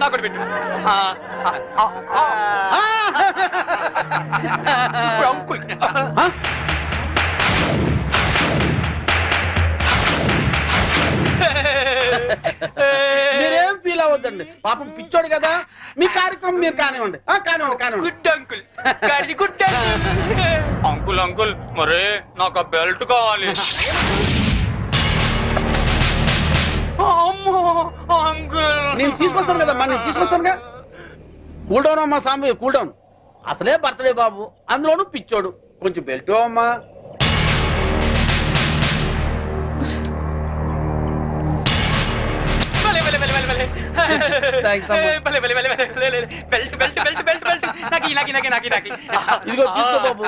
నాకొడు పెట్టు అంకుల్. మీరేం ఫీల్ అవ్వద్దండి, పాపం పిచ్చోడు కదా. మీ కార్యక్రమం మీరు కానివ్వండి. కానివ్వండి. గుడ్ అంకుల్, గాడిది గుడ్ అంకుల్. అంకుల్ మరే నాకు ఆ బెల్ట్ కావాలి. అమ్మో అంకుల్, నేను తీసుకొస్తాను కదమ్మా, నేను తీసుకొస్తానుగా. కూల్ డౌన్ అమ్మా సాంబి, కూల్ డౌన్. అసలే బర్త్డే బాబు, అందులోనూ పిచ్చోడు. కొంచెం బెల్ట్ అమ్మా. ఇదిగో తీసుకో బాబు.